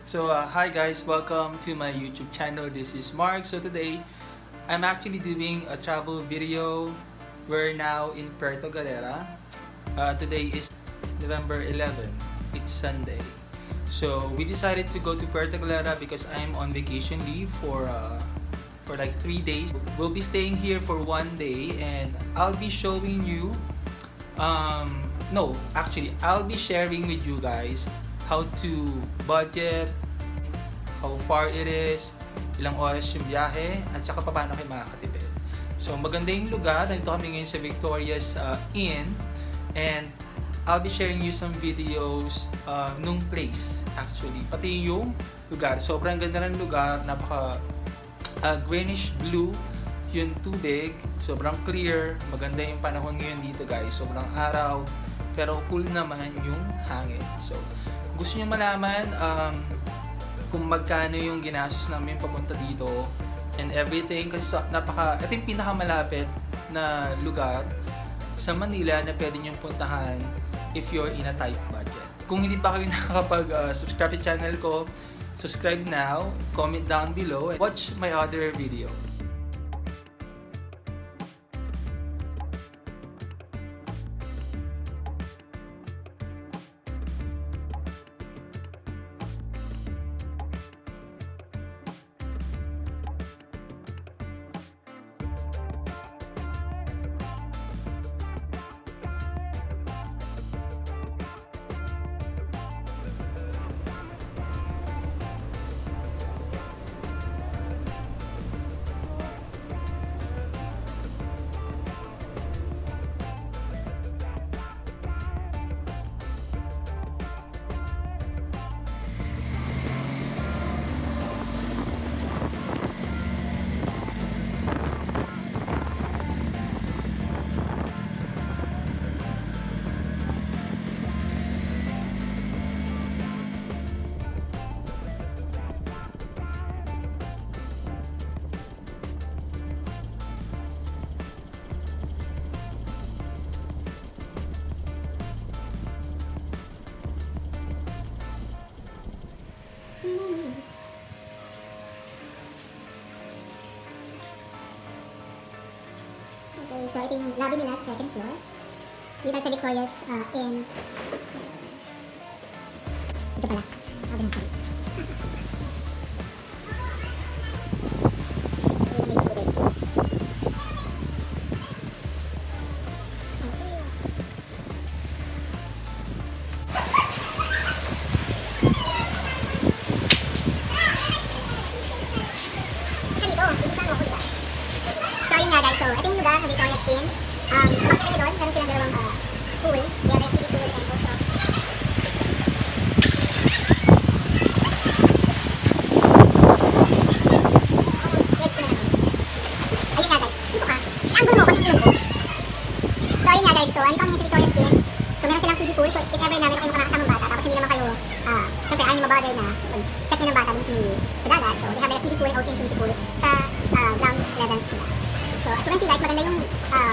Hi guys, welcome to my YouTube channel. This is Mark. So today, I'm actually doing a travel video. We're now in Puerto Galera. Today is November 11. It's Sunday. So we decided to go to Puerto Galera because I'm on vacation leave for like 3 days. We'll be staying here for 1 day and I'll be showing you I'll be sharing with you guys how to budget, how far it is, ilang oras yung biyahe, at saka paano kayo makakatipid. So maganda yung lugar. Nandito kami ngayon sa Victoria's Inn and I'll be sharing you some videos nung place actually. Pati yung lugar. Sobrang ganda ng lugar. Napaka greenish blue yung tubig. Sobrang clear. Maganda yung panahon ngayon dito guys. Sobrang araw. Pero cool naman yung hangin. So gusto niyo malaman kung magkano yung ginastos namin papunta dito and everything kasi ito yung pinakamalapit na lugar sa Manila na pwede niyong puntahan if you're in a tight budget. Kung hindi pa kayo nakakapag-subscribe sa channel ko, subscribe now, comment down below, and watch my other video. Okay, so ito yung lobby nila sa second floor. Dito sa Victoria's Inn. Ito pala. Lobby ng sorry. So, ito yung lugar sa Victoria's Inn. Kumakita nyo doon, meron silang dalawang pool. They have activity pool and also ayun nga guys, dito ka. I-angle mo kasi yung ko. So, ayun nga guys, so ano kami sa Victoria's Inn. So, meron silang kiddie pool. So, if ever na meron kayong makakasamang bata, tapos hindi naman kayo, syempre ayaw nyo mabother na check nyo ng bata dun sa dagat. So, they have a kiddie pool and also infinity pool sa ground 11 nila. So, as you can see guys, maganda yung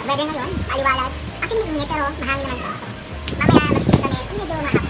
weather ngayon, paliwalas. Actually, mainit pero mahangin naman siya. So, mamaya mag-swim kami kung medyo mahapon.